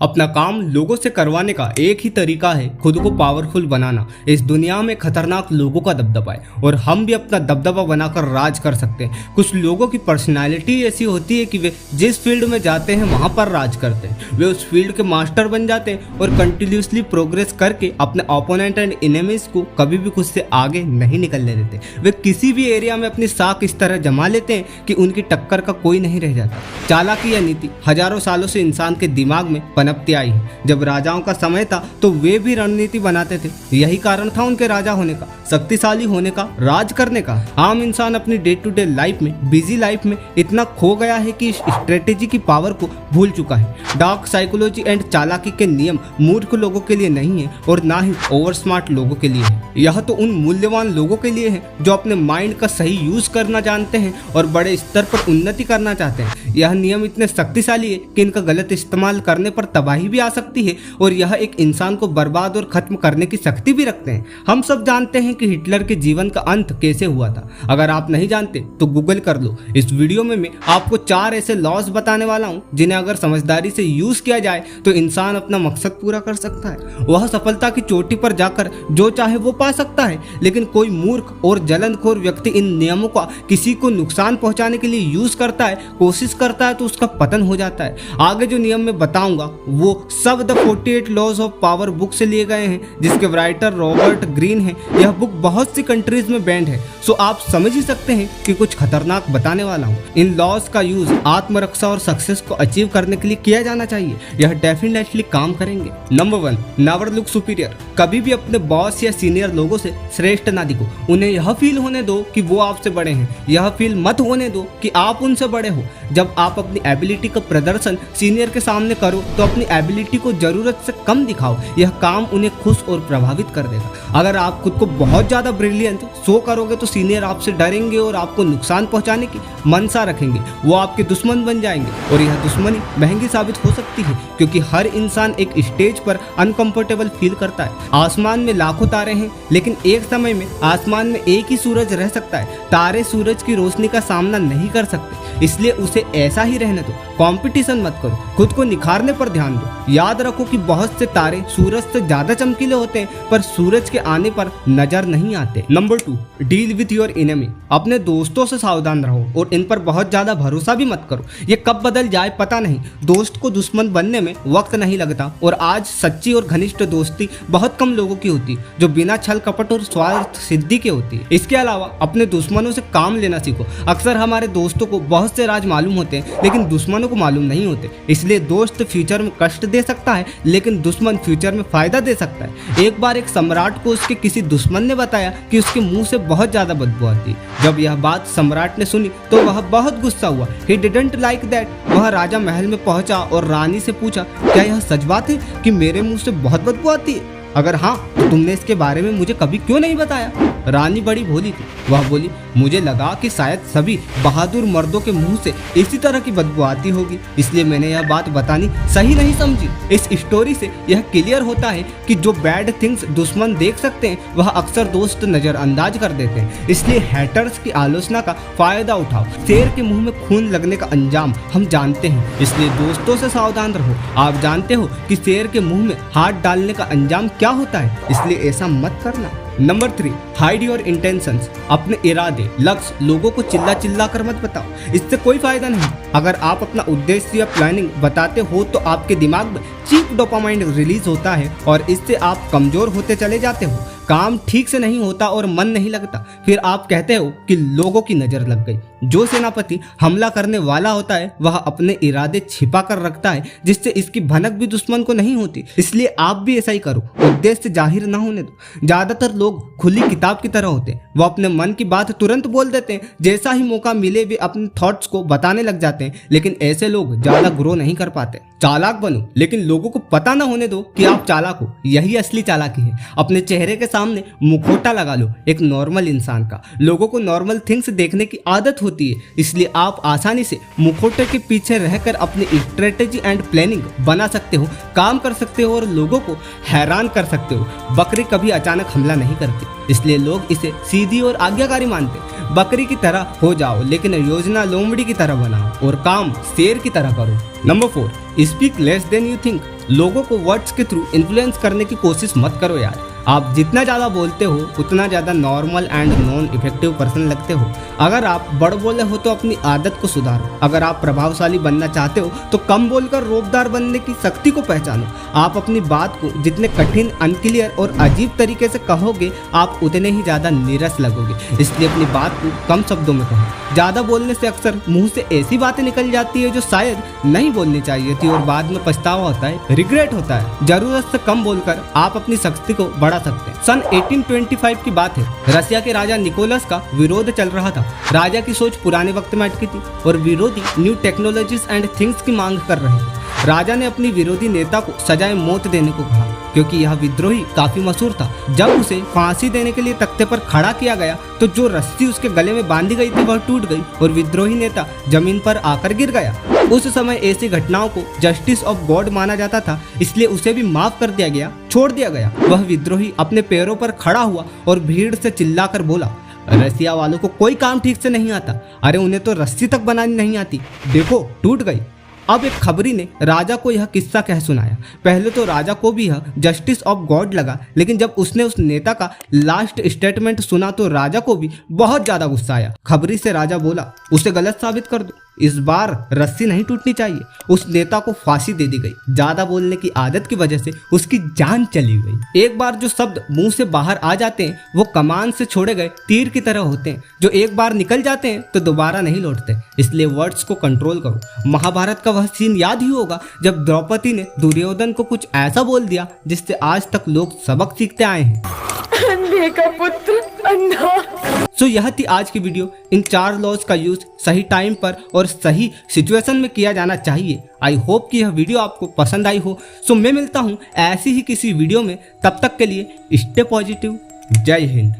अपना काम लोगों से करवाने का एक ही तरीका है खुद को पावरफुल बनाना। इस दुनिया में खतरनाक लोगों का दबदबा है और हम भी अपना दबदबा बनाकर राज कर सकते हैं। कुछ लोगों की पर्सनालिटी ऐसी होती है कि वे जिस फील्ड में जाते हैं वहां पर राज करते हैं। वे उस फील्ड के मास्टर बन जाते हैं और कंटिन्यूसली प्रोग्रेस करके अपने ओपोनेंट एंड एनिमीज को कभी भी खुद से आगे नहीं निकलने देते। वे किसी भी एरिया में अपनी साख इस तरह जमा लेते हैं कि उनकी टक्कर का कोई नहीं रह जाता। चालाकी या नीति हजारों सालों से इंसान के दिमाग में पनपती आई है। जब राजाओं का समय था तो वे भी रणनीति बनाते थे। यही कारण था उनके राजा होने का, शक्तिशाली होने का, राज करने का। आम इंसान अपनी डे टू डे लाइफ में, बिजी लाइफ में इतना खो गया है कि स्ट्रेटेजी की पावर को भूल चुका है। डार्क साइकोलॉजी एंड चालाकी के नियम मूर्ख लोगों के लिए नहीं है और ना ही ओवर स्मार्ट लोगों के लिए है। यह तो उन मूल्यवान लोगों के लिए है जो अपने माइंड का सही यूज करना जानते हैं और बड़े स्तर पर उन्नति करना चाहते हैं। यह नियम इतने शक्तिशाली है कि इनका गलत इस्तेमाल करने पर तबाही भी आ सकती है और यह एक इंसान को बर्बाद और खत्म करने की शक्ति भी रखते हैं। हम सब जानते हैं कि हिटलर के जीवन का अंत कैसे हुआ था। अगर आप नहीं जानते तो गूगल कर लो। इस वीडियो में मैं आपको 4 ऐसे लॉस बताने वाला हूं जिन्हें अगर समझदारी से यूज किया जाए तो इंसान अपना मकसद पूरा कर सकता है। वह सफलता की चोटी पर जाकर जो चाहे वो पा सकता है, लेकिन कोई मूर्ख और जलनखोर व्यक्ति इन नियमों का किसी को नुकसान पहुंचाने के लिए यूज करता है, कोशिश करता है तो उसका पतन हो जाता है। आगे जो नियम मैं बताऊंगा वो सब the 48 laws of power book से लिए गए हैं, जिसके राइटर रॉबर्ट ग्रीन है। यह बुक बहुत सी कंट्रीज में बैंड है, सो आप समझ ही सकते हैं कि कुछ खतरनाक बताने वाला हूँ। इन लॉज का यूज आत्मरक्षा और सक्सेस को अचीव करने के लिए किया जाना चाहिए। यह डेफिनेटली काम करेंगे। Number 1, never look superior. कभी भी अपने बॉस या सीनियर लोगों से श्रेष्ठ ना दिखो। उन्हें यह फील होने दो कि वो आपसे बड़े हैं। यह फील मत होने दो कि आप उनसे बड़े हो। जब आप अपनी एबिलिटी का प्रदर्शन सीनियर के सामने करो तो अपनी एबिलिटी को जरूरत से कम दिखाओ। यह काम उन्हें खुश और प्रभावित कर देगा। अगर आप खुद को बहुत ज्यादा ब्रिलियंट शो करोगे तो सीनियर आपसे डरेंगे और आपको नुकसान पहुंचाने की मनसा रखेंगे। वो आपके दुश्मन बन जाएंगे और यह दुश्मनी महंगी साबित हो सकती है, क्योंकि हर इंसान एक स्टेज पर अनकंफर्टेबल फील करता है। आसमान में लाखों तारे हैं, लेकिन एक समय में आसमान में एक ही सूरज रह सकता है। तारे सूरज की रोशनी का सामना नहीं कर सकते, इसलिए उसे ऐसा ही रहने दो। कंपटीशन मत करो, खुद को निखारने पर ध्यान दो। याद रखो कि बहुत से तारे सूरज से ज्यादा चमकीले होते हैं, पर सूरज के आने पर नजर नहीं आते। Number 2, deal with your enemy. अपने दोस्तों से सावधान रहो और इन पर बहुत ज्यादा भरोसा भी मत करो। ये कब बदल जाए पता नहीं। दोस्त को दुश्मन बनने में वक्त नहीं लगता और आज सच्ची और घनिष्ठ दोस्ती बहुत कम लोगों की होती है, जो बिना छल कपट और स्वार्थ सिद्धि के होती है। इसके अलावा अपने दुश्मनों से काम लेना सीखो। अक्सर हमारे दोस्तों को बहुत से राज मालूम होते हैं, लेकिन दुश्मनों को मालूम नहीं होते। इसलिए दोस्त फ्यूचर में कष्ट दे सकता है, लेकिन दुश्मन फ्यूचर में फायदा दे सकता है। एक बार एक सम्राट को उसके किसी दुश्मन ने बताया कि उसके मुंह से बहुत ज्यादा बदबू आती है। जब यह बात सम्राट ने सुनी तो वह बहुत गुस्सा हुआ। He didn't like that। वह राजा महल में पहुंचा और रानी से पूछा, क्या यह सच बात है कि मेरे मुंह से बहुत बदबू आती है? अगर हाँ तो तुमने इसके बारे में मुझे कभी क्यों नहीं बताया? रानी बड़ी भोली थी। वह बोली, मुझे लगा कि शायद सभी बहादुर मर्दों के मुंह से इसी तरह की बदबू आती होगी, इसलिए मैंने यह बात बतानी सही नहीं समझी। इस स्टोरी से यह क्लियर होता है कि जो बैड थिंग्स दुश्मन देख सकते हैं वह अक्सर दोस्त नजरअंदाज कर देते हैं। इसलिए हैटर्स की आलोचना का फायदा उठाओ। शेर के मुंह में खून लगने का अंजाम हम जानते हैं, इसलिए दोस्तों से सावधान रहो। आप जानते हो कि शेर के मुंह में हाथ डालने का अंजाम क्या होता है, इसलिए ऐसा मत करना। Number 3, hide your intentions. अपने इरादे, लक्ष्य लोगों को चिल्ला कर मत बताओ, इससे कोई फायदा नहीं। अगर आप अपना उद्देश्य या प्लानिंग बताते हो तो आपके दिमाग में चीप डोपामाइन रिलीज होता है और इससे आप कमजोर होते चले जाते हो। काम ठीक से नहीं होता और मन नहीं लगता, फिर आप कहते हो कि लोगों की नजर लग गई। जो सेनापति हमला करने वाला होता है वह अपने इरादे छिपा कर रखता है, जिससे इसकी भनक भी दुश्मन को नहीं होती। इसलिए आप भी ऐसा ही करो, उद्देश्य जाहिर ना होने दो। ज्यादातर लोग खुली किताब की तरह होते हैं, वो अपने मन की बात तुरंत बोल देते हैं। जैसा ही मौका मिले वे अपने थॉट्स को बताने लग जाते हैं, लेकिन ऐसे लोग ज्यादा ग्रो नहीं कर पाते। चालाक बनो, लेकिन लोगों को पता ना होने दो कि आप चालाक हो। यही असली चालाकी है। अपने चेहरे के सामने मुखौटा लगा लो एक नॉर्मल इंसान का। लोगों को नॉर्मल थिंग्स देखने की आदत हो होती है, इसलिए आप आसानी से मुखौटे के पीछे रहकर अपनी स्ट्रेटेजी एंड प्लानिंग बना सकते हो, काम कर सकते हो और लोगों को हैरान कर सकते हो। बकरी कभी अचानक हमला नहीं करती, इसलिए लोग इसे सीधी और आज्ञाकारी मानते। बकरी की तरह हो जाओ, लेकिन योजना लोमड़ी की तरह बनाओ और काम शेर की तरह करो। Number 4, speak less than you think. लोगों को वर्ड्स के थ्रू इन्फ्लुएंस करने की कोशिश मत करो यार। आप जितना ज़्यादा बोलते हो उतना ज़्यादा normal and non effective person लगते हो। अगर आप बड़ बोले हो तो अपनी आदत को सुधारो। अगर आप प्रभावशाली बनना चाहते हो तो कम बोलकर रोबदार बनने की शक्ति को पहचानो। आप अपनी बात को जितने कठिन, अनक्लियर और अजीब तरीके से कहोगे, आप उतने ही ज़्यादा नीरस लगोगे। इसलिए अपनी बात को कम शब्दों में कहो। ज़्यादा बोलने से अक्सर मुंह से ऐसी बातें निकल जाती है जो शायद नहीं बोलनी चाहिए थी और बाद में पछतावा होता है, रिग्रेट होता है। जरूरत से कम बोलकर आप अपनी शक्ति को बढ़ा सकते हैं। सन 1825 की बात है। रशिया के राजा निकोलस का विरोध चल रहा था। राजा की सोच पुराने वक्त में अटकी थी और विरोधी न्यू टेक्नोलॉजीज एंड थिंग्स की मांग कर रहे थे। राजा ने अपनी विरोधी नेता को सजाए मौत देने को कहा, क्योंकि यह विद्रोही काफी मशहूर था। जब उसे फांसी देने के लिए तख्ते पर खड़ा किया गया तो जो रस्सी उसके गले में बांधी गई थी वह टूट गई और विद्रोही नेता जमीन पर आकर गिर गया। उस समय ऐसी घटनाओं को जस्टिस ऑफ गॉड माना जाता था, इसलिए उसे भी माफ कर दिया गया, छोड़ दिया गया। वह विद्रोही अपने पैरों पर खड़ा हुआ और भीड़ से चिल्लाकर बोला, रसिया वालों को कोई काम ठीक से नहीं आता। अरे उन्हें तो रस्सी तक बनानी नहीं आती, देखो टूट गई। अब एक खबरी ने राजा को यह किस्सा कह सुनाया। पहले तो राजा को भी यह जस्टिस ऑफ गॉड लगा, लेकिन जब उसने उस नेता का लास्ट स्टेटमेंट सुना तो राजा को भी बहुत ज्यादा गुस्सा आया। खबरी से राजा बोला, उसे गलत साबित कर दो, इस बार रस्सी नहीं टूटनी चाहिए। उस नेता को फांसी दे दी गई। ज्यादा बोलने की आदत की वजह से उसकी जान चली गई। एक बार जो शब्द मुंह से बाहर आ जाते हैं वो कमान से छोड़े गए तीर की तरह होते हैं, जो एक बार निकल जाते हैं तो दोबारा नहीं लौटते। इसलिए वर्ड्स को कंट्रोल करो। महाभारत का वह सीन याद ही होगा जब द्रौपदी ने दुर्योधन को कुछ ऐसा बोल दिया जिससे आज तक लोग सबक सीखते आए हैं। अंधे का पुत्र अंधा। सो यह थी आज की वीडियो। इन 4 लॉज का यूज सही टाइम पर और सही सिचुएशन में किया जाना चाहिए। आई होप कि यह वीडियो आपको पसंद आई हो। सो मैं मिलता हूँ ऐसी ही किसी वीडियो में, तब तक के लिए स्टे पॉजिटिव। जय हिंद।